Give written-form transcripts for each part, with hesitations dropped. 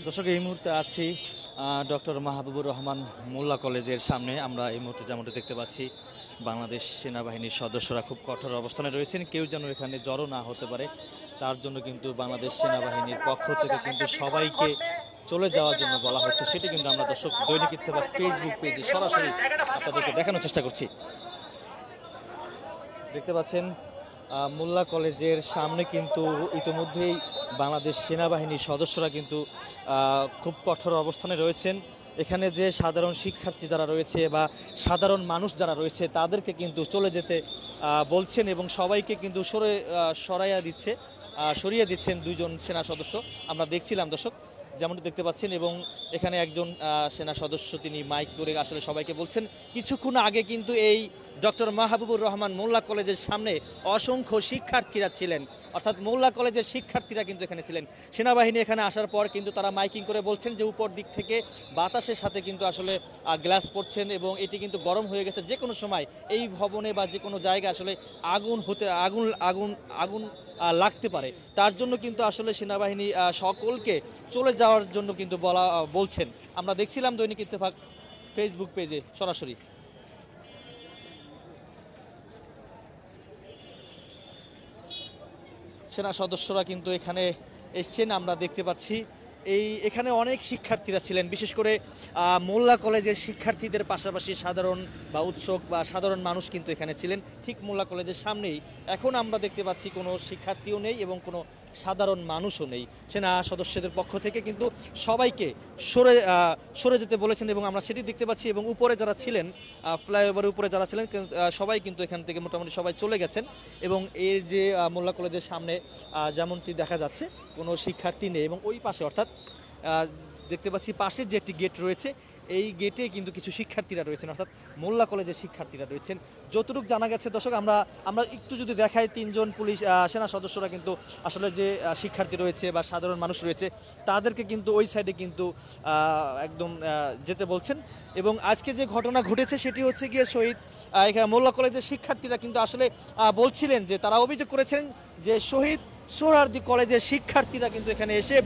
দর্শক এই মুহূর্তে আছি ডক্টর মাহবুবুর রহমান মোল্লা কলেজের সামনে। আমরা এই মুহূর্তে যেমনটা দেখতে পাচ্ছি বাংলাদেশ সেনাবাহিনীর সদস্যরা খুব কঠোর অবস্থানে রয়েছেন, কেউ যেন এখানে জড়ো না হতে পারে তার জন্য কিন্তু বাংলাদেশ সেনাবাহিনীর পক্ষ থেকে কিন্তু সবাইকে চলে যাওয়ার জন্য বলা হচ্ছে। সেটি কিন্তু আমরা দর্শক দৈনিক ইত্তেফাক ফেসবুক পেজে সরাসরি আপনাদেরকে দেখানোর চেষ্টা করছি। দেখতে পাচ্ছেন মোল্লা কলেজের সামনে কিন্তু ইতিমধ্যেই বাংলাদেশ সেনাবাহিনীর সদস্যরা কিন্তু খুব কঠোর অবস্থানে রয়েছেন। এখানে যে সাধারণ শিক্ষার্থী যারা রয়েছে বা সাধারণ মানুষ যারা রয়েছে তাদেরকে কিন্তু চলে যেতে বলছেন এবং সবাইকে কিন্তু সরিয়ে দিচ্ছেন দুইজন সেনা সদস্য। আমরা দেখছিলাম দর্শক যেমনটি দেখতে পাচ্ছেন, এবং এখানে একজন সেনা সদস্য তিনি মাইক করে আসলে সবাইকে বলছেন। কিছুক্ষণ আগে কিন্তু এই ডক্টর মাহবুবুর রহমান মোল্লা কলেজের সামনে অসংখ্য শিক্ষার্থীরা ছিলেন, অর্থাৎ মোল্লা কলেজের শিক্ষার্থীরা কিন্তু এখানে ছিলেন। সেনাবাহিনী এখানে আসার পর কিন্তু তারা মাইকিং করে বলছেন যে উপর দিক থেকে বাতাসের সাথে কিন্তু আসলে গ্লাস পড়ছেন এবং এটি কিন্তু গরম হয়ে গেছে। যে কোনো সময় এই ভবনে বা যে কোনো জায়গায় আসলে আগুন লাগতে পারে, তার জন্য কিন্তু আসলে সেনাবাহিনী সকলকে চলে যাওয়ার জন্য কিন্তু বলছেন। আমরা দেখছিলাম দৈনিক ইত্তেফাক ফেসবুক পেজে সরাসরি। সেনা সদস্যরা কিন্তু এখানে এসছেন, আমরা দেখতে পাচ্ছি এখানে অনেক শিক্ষার্থীরা ছিলেন, বিশেষ করে মোল্লা কলেজের শিক্ষার্থীদের পাশাপাশি সাধারণ বা উৎসুক বা সাধারণ মানুষ কিন্তু এখানে ছিলেন ঠিক মোল্লা কলেজের সামনেই। এখন আমরা দেখতে পাচ্ছি কোনো শিক্ষার্থীও নেই এবং কোনো সাধারণ মানুষও নেই। সেনা সদস্যদের পক্ষ থেকে কিন্তু সবাইকে সরে যেতে বলেছেন এবং আমরা সেটি দেখতে পাচ্ছি। এবং উপরে যারা ছিলেন, ফ্লাইওভারের উপরে যারা ছিলেন সবাই কিন্তু এখান থেকে মোটামুটি সবাই চলে গেছেন। এবং এর যে মোল্লা কলেজের সামনে যেমনটি দেখা যাচ্ছে কোনো শিক্ষার্থী নেই, এবং ওই পাশে অর্থাৎ দেখতে পাচ্ছি পাশের যে একটি গেট রয়েছে এই গেটে কিন্তু কিছু শিক্ষার্থীরা রয়েছেন, অর্থাৎ মোল্লা কলেজের শিক্ষার্থীরা রয়েছেন। যতটুকু জানা গেছে দর্শক, আমরা একটু যদি দেখাই, তিনজন পুলিশ সেনা সদস্যরা কিন্তু আসলে যে শিক্ষার্থী রয়েছে বা সাধারণ মানুষ রয়েছে তাদেরকে কিন্তু ওই সাইডে কিন্তু একদম যেতে বলছেন। এবং আজকে যে ঘটনা ঘটেছে সেটি হচ্ছে গিয়ে শহীদ এখানে মোল্লা কলেজের শিক্ষার্থীরা কিন্তু আসলে বলছিলেন যে তারা অভিযোগ করেছেন যে শহীদ সোহরাওয়ার্দী কলেজের শিক্ষার্থীরা কিন্তু এখানে এসে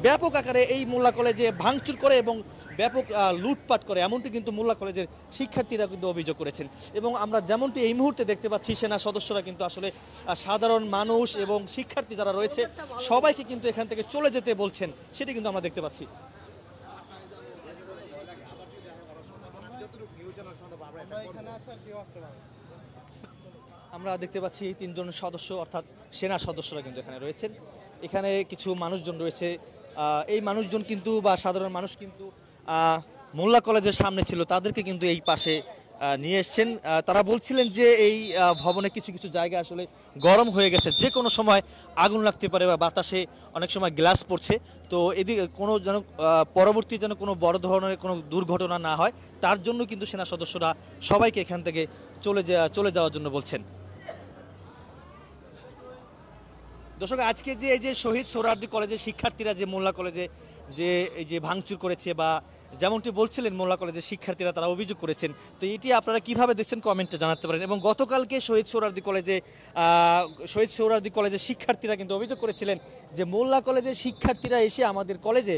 ব্যাপক আকারে এই মোল্লা কলেজে ভাঙচুর করে এবং ব্যাপক লুটপাট করে, এমনটি কিন্তু মোল্লা কলেজের শিক্ষার্থীরা কিন্তু অভিযোগ করেছেন। এবং আমরা যেমনটি এই মুহূর্তে দেখতে পাচ্ছি সেনা সদস্যরা কিন্তু আসলে সাধারণ মানুষ এবং শিক্ষার্থী যারা রয়েছে সবাইকে কিন্তু এখান থেকে চলে যেতে বলছেন, সেটি কিন্তু আমরা দেখতে পাচ্ছি। আমরা দেখতে পাচ্ছি তিনজন সদস্য অর্থাৎ সেনা সদস্যরা কিন্তু এখানে রয়েছেন। এখানে কিছু মানুষজন রয়েছে, এই মানুষজন কিন্তু বা সাধারণ মানুষ কিন্তু মোল্লা কলেজের সামনে ছিল, তাদেরকে কিন্তু এই পাশে নিয়ে এসছেন। তারা বলছিলেন যে এই ভবনে কিছু কিছু জায়গা আসলে গরম হয়ে গেছে, যে কোনো সময় আগুন লাগতে পারে বা বাতাসে অনেক সময় গ্লাস পড়ছে। তো এদিকে কোনো যেন পরবর্তী যেন কোনো বড় ধরনের কোনো দুর্ঘটনা না হয় তার জন্য কিন্তু সেনা সদস্যরা সবাইকে এখান থেকে চলে যাওয়ার জন্য বলছেন। দর্শক, আজকে যে এই যে শহীদ সোহরাওয়ার্দী কলেজের শিক্ষার্থীরা যে মোল্লা কলেজে যে এই যে ভাঙচুর করেছে বা যেমনটি বলছিলেন মোল্লা কলেজের শিক্ষার্থীরা তারা অভিযোগ করেছেন, তো এটি আপনারা কিভাবে দেখছেন কমেন্টে জানাতে পারেন। এবং গতকালকে শহীদ সোহরাওয়ার্দী কলেজের শিক্ষার্থীরা কিন্তু অভিযোগ করেছিলেন যে মোল্লা কলেজের শিক্ষার্থীরা এসে আমাদের কলেজে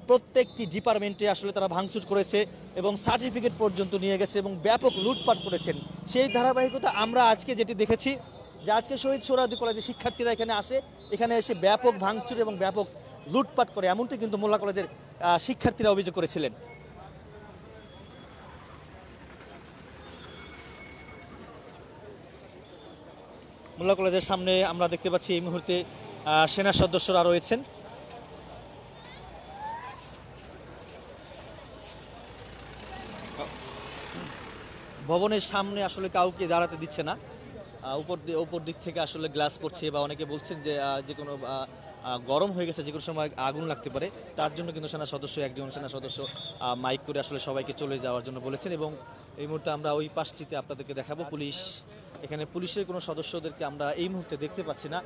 প্রত্যেকটি ডিপার্টমেন্টে আসলে তারা ভাঙচুর করেছে এবং সার্টিফিকেট পর্যন্ত নিয়ে গেছে এবং ব্যাপক লুটপাট করেছেন। সেই ধারাবাহিকতা আমরা আজকে যেটি দেখেছি যে আজকে শহীদ সোহরাওয়ার্দী কলেজের শিক্ষার্থীরা এখানে এসে ব্যাপক ভাঙচুর এবং ব্যাপক লুটপাট করে, এমনটি কিন্তু মোল্লা কলেজের শিক্ষার্থীরা অভিযোগ করেছিলেন। মোল্লা কলেজের সামনে আমরা দেখতে পাচ্ছি এই মুহূর্তে সেনা সদস্যরা রয়েছেন। ভবনের সামনে আসলে কাউকে দাঁড়াতে দিচ্ছে না, উপর দিক থেকে আসলে গ্লাস পড়ছে বা অনেকে বলছেন যে যে কোনো গরম হয়ে গেছে, যে কোনো সময় আগুন লাগতে পারে, তার জন্য কিন্তু একজন সেনা সদস্য মাইক করে আসলে সবাইকে চলে যাওয়ার জন্য বলেছেন। এবং এই মুহূর্তে আমরা ওই পাশটিতে আপনাদেরকে দেখাবো এখানে পুলিশের কোনো সদস্যদেরকে আমরা এই মুহূর্তে দেখতে পাচ্ছি না।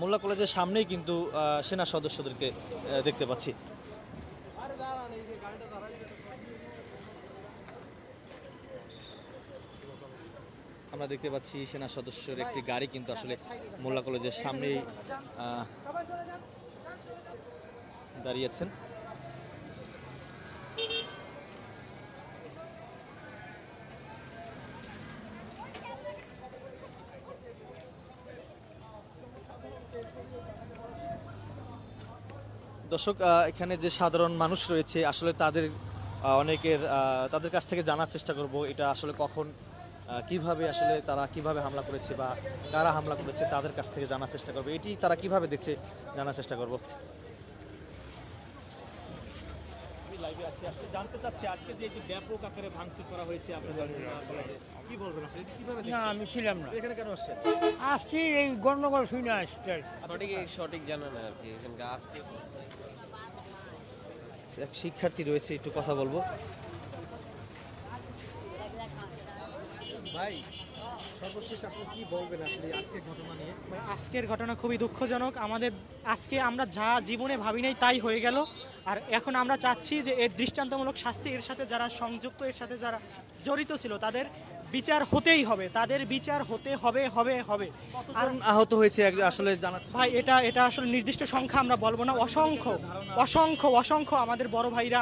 মোল্লা কলেজের সামনেই কিন্তু সেনা সদস্যদেরকে দেখতে পাচ্ছি। আমরা দেখতে পাচ্ছি সেনা সদস্যের একটি গাড়ি কিন্তু আসলে মোল্লা কলেজের সামনেই দাঁড়িয়েছেন। দর্শক, এখানে যে সাধারণ মানুষ রয়েছে আসলে তাদের অনেকের তাদের কাছ থেকে জানার চেষ্টা করব এটা আসলে কখন কিভাবে আসলে তারা কিভাবে হামলা করেছে বা কারা হামলা করেছে তাদের কাছ থেকে জানার চেষ্টা করব, এটি তারা কিভাবে দেখছে জানার চেষ্টা করব। আমি লাইভে আছি, আসলে জানতে চাচ্ছি আজকে যে ব্যাপক আকারে ভাঙচুর করা হয়েছে আপনাদের কলেজে, কি বলবেন আসলে কিভাবে না দেখছেন? আমি ছিলাম না, এখানে কেন আসছেন? আসছি এই গন্ডগোল শুনে আসছে। সঠিক জানা না আর কি এখানকার আজকে এক শিক্ষার্থী রয়েছে, একটু কথা বলবো। ভাই, সর্বশেষ আসলে কি বলবেন আসলে আজকের ঘটনা নিয়ে? আজকের ঘটনা খুবই দুঃখজনক। আমাদের আজকে আমরা যা জীবনে ভাবি নাই তাই হয়ে গেল। আর এখন আমরা চাচ্ছি যে এর দৃষ্টান্তমূলক শাস্তি, এর সাথে যারা সংযুক্ত, এর সাথে যারা জড়িত ছিল তাদের বিচার হতেই হবে, তাদের বিচার হতে হবে হবে হবে। আর আহত হয়েছে আসলে জানাচ্ছি ভাই, এটা আসলে নির্দিষ্ট সংখ্যা আমরা বলবো না, অসংখ্য অসংখ্য অসংখ্য আমাদের বড় ভাইরা,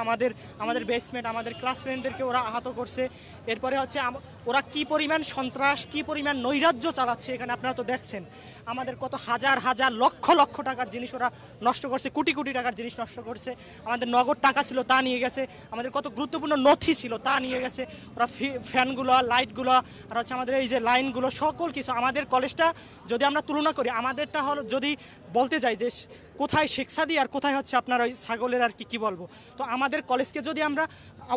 আমাদের বেসমেট, আমাদের ক্লাস ফ্রেন্ডদেরকে ওরা আহত করছে। এরপরে হচ্ছে ওরা কি পরিমাণ সন্ত্রাস, কি পরিমাণ নৈরাজ্য চালাচ্ছে এখানে আপনারা তো দেখছেন। আমাদের কত হাজার হাজার লক্ষ লক্ষ টাকার জিনিস ওরা নষ্ট করছে, কোটি কোটি টাকার জিনিস নষ্ট করছে। আমাদের নগদ টাকা ছিল তা নিয়ে গেছে, আমাদের কত গুরুত্বপূর্ণ নথি ছিল তা নিয়ে গেছে ওরা। ফ্যানগুলো, লাইটগুলো, আর হচ্ছে আমাদের এই যে লাইনগুলো, সকল কিছু। আমাদের কলেজটা যদি আমরা তুলনা করি, আমাদেরটা হলো যদি বলতে যাই যে কোথায় শেখ সাদি আর কোথায় হচ্ছে আপনার ওই ছাগলের আর কি বলবো, তো আমাদের কলেজকে যদি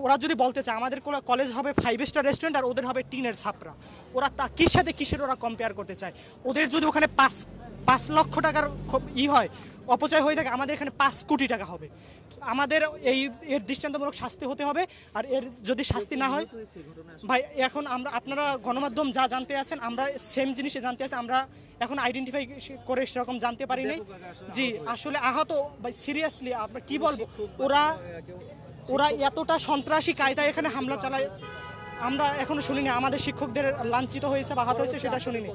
ওরা যদি বলতে চায় আমাদের কলেজ হবে 5 স্টার রেস্টুরেন্ট আর ওদের হবে টিনের ছাপরা, ওরা তা কিসের ওরা কম্পেয়ার করতে চায়? ওদের যদি ওখানে 5 লক্ষ টাকার হয়, অপচয় হয়ে থাকে, আমাদের এখানে 5 কোটি টাকা হবে। আমাদের এর দৃষ্টান্তমূলক শাস্তি হতে হবে। আর এর যদি শাস্তি না হয় ভাই, এখন আপনারা গণমাধ্যম যা জানতে আছেন আমরা সেম জিনিসে জানতে আছি, আমরা এখন আইডেন্টিফাই করে সেরকম জানতে পারি নাই। জি, আসলে আহত ভাই, সিরিয়াসলি আমরা কি বলবো, ওরা এতটা সন্ত্রাসী কায়দায় এখানে হামলা চালায় আমরা এখনো শুনিনি। আমাদের শিক্ষকদের লাঞ্ছিত হয়েছে বা আহত হয়েছে সেটা শুনিনি।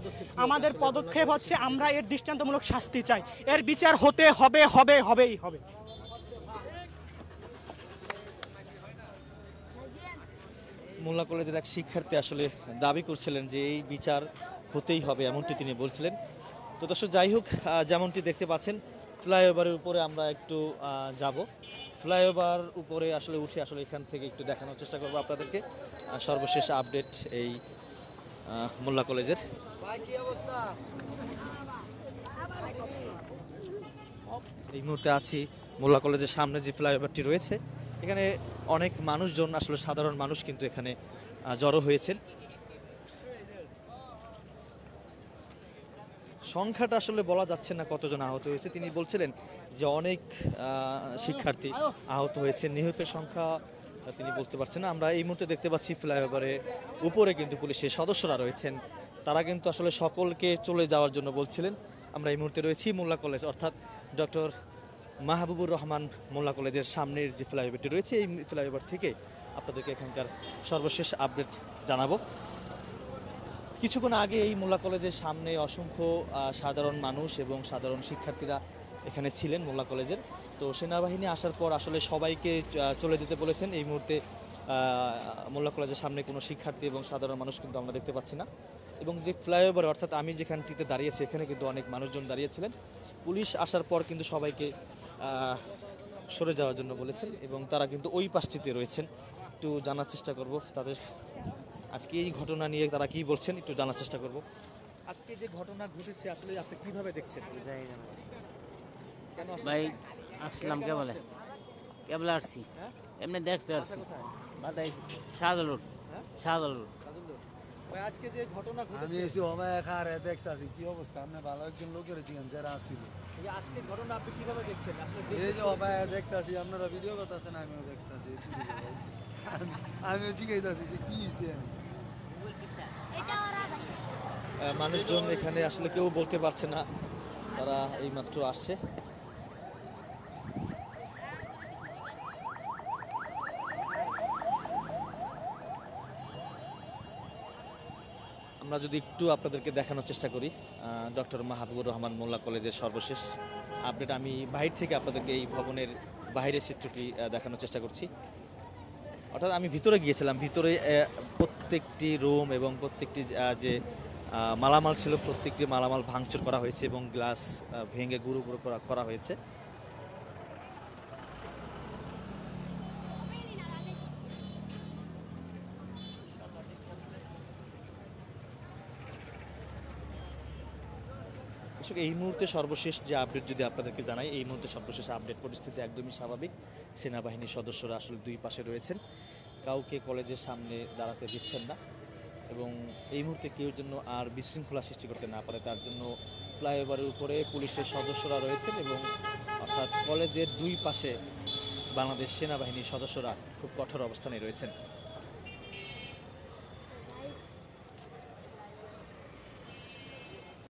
আমাদের পদক্ষেপ হচ্ছে আমরা এর দৃষ্টান্তমূলক শাস্তি চাই, এর বিচার হতে হবে হবে হবেই হবে। মোল্লা কলেজের এক শিক্ষার্থী আসলে দাবি করছিলেন যে এই বিচার হতেই হবে, এমনটি তিনি বলছিলেন। তো দর্শক, যাই হোক, যেমনটি দেখতে পাচ্ছেন ফ্লাইওভারের উপরে আমরা একটু যাব। ফ্লাইওভার উপরে আসলে উঠে আসলে এখান থেকে একটু দেখানোর চেষ্টা করবো আপনাদেরকে সর্বশেষ আপডেট এই মোল্লা কলেজের। এই মুহূর্তে আছি মোল্লা কলেজের সামনে যে ফ্লাইওভারটি রয়েছে, এখানে অনেক মানুষজন, আসলে সাধারণ মানুষ কিন্তু এখানে জড়ো হয়েছেন। সংখ্যাটা আসলে বলা যাচ্ছে না কতজন আহত হয়েছে। তিনি বলছিলেন যে অনেক শিক্ষার্থী আহত হয়েছে, নিহতের সংখ্যা তিনি বলতে পারছেন না। আমরা এই মুহূর্তে দেখতে পাচ্ছি ফ্লাইওভারে উপরে কিন্তু পুলিশের সদস্যরা রয়েছেন, তারা কিন্তু আসলে সকলকে চলে যাওয়ার জন্য বলছিলেন। আমরা এই মুহূর্তে রয়েছি মোল্লা কলেজ, অর্থাৎ ডক্টর মাহবুবুর রহমান মোল্লা কলেজের সামনের যে ফ্লাইওভারটি রয়েছে, এই ফ্লাইওভার থেকে আপনাদেরকে এখানকার সর্বশেষ আপডেট জানাবো। কিছুক্ষণ আগে এই মোল্লা কলেজের সামনে অসংখ্য সাধারণ মানুষ এবং সাধারণ শিক্ষার্থীরা এখানে ছিলেন মোল্লা কলেজের। তো সেনাবাহিনী আসার পর আসলে সবাইকে চলে যেতে বলেছেন। এই মুহূর্তে মোল্লা কলেজের সামনে কোনো শিক্ষার্থী এবং সাধারণ মানুষ কিন্তু আমরা দেখতে পাচ্ছি না। এবং যে ফ্লাইওভার, অর্থাৎ আমি যেখানটিতে দাঁড়িয়েছি, এখানে কিন্তু অনেক মানুষজন দাঁড়িয়েছিলেন। পুলিশ আসার পর কিন্তু সবাইকে সরে যাওয়ার জন্য বলেছেন এবং তারা কিন্তু ওই পাশটিতে রয়েছেন। একটু জানার চেষ্টা করব তাদের আজকে এই ঘটনা নিয়ে তারা কি বলছেন, একটু জানার চেষ্টা করব। আজকে যে ঘটনা ঘটেছে আসলে আপনি কিভাবে দেখছেন? কেন ভাই আসলাম কেবলে আসছি, এমনি দেখতে আসছি। বাদাই শাহজালুর শাহজালুর ভাই, আজকে যে ঘটনা আমি ঘটেছে, এসে অবাক হারে দেখতাছি কি অবস্থা। আপনি ভালো একজন লোকের জিগান যারা আসছিল, এই আজকে ঘটনা আপনি কিভাবে দেখছেন? আসলে এই যে অবাক দেখতাছি, আপনারা ভিডিও করতেছেন, আমিও দেখতাছি। আমিও জিগাইতাছি যে কি হয়েছে। মানুষজন এখানে আসলে কেউ বলতে পারছে না, তারা এইমাত্র আসছে। আমরা যদি একটু আপনাদেরকে দেখানোর চেষ্টা করি ডক্টর মাহবুবুর রহমান মোল্লা কলেজের সর্বশেষ আপডেট। আমি বাইরে থেকে আপনাদেরকে এই ভবনের বাইরের চিত্রটি দেখানোর চেষ্টা করছি। অর্থাৎ আমি ভিতরে গিয়েছিলাম, ভিতরে প্রত্যেকটি রুম এবং প্রত্যেকটি যে মালামাল ছিল, প্রত্যেকটি মালামাল ভাঙচুর করা হয়েছে এবং গ্লাস ভেঙে গুঁড়ো গুঁড়ো করা হয়েছে। এই মুহূর্তে সর্বশেষ যে আপডেট যদি আপনাদেরকে জানাই, এই মুহূর্তে সর্বশেষ আপডেট পরিস্থিতি একদমই স্বাভাবিক। সেনাবাহিনীর সদস্যরা আসলে দুই পাশে রয়েছেন, কাউকে কলেজের সামনে দাঁড়াতে দিচ্ছেন না এবং এই মুহূর্তে কেউ জন্য আর বিশৃঙ্খলা সৃষ্টি করতে না পারে তার জন্য ফ্লাইওভারের উপরে পুলিশের সদস্যরা রয়েছেন এবং অর্থাৎ কলেজের দুই পাশে বাংলাদেশ সেনাবাহিনীর সদস্যরা খুব কঠোর অবস্থানে রয়েছেন।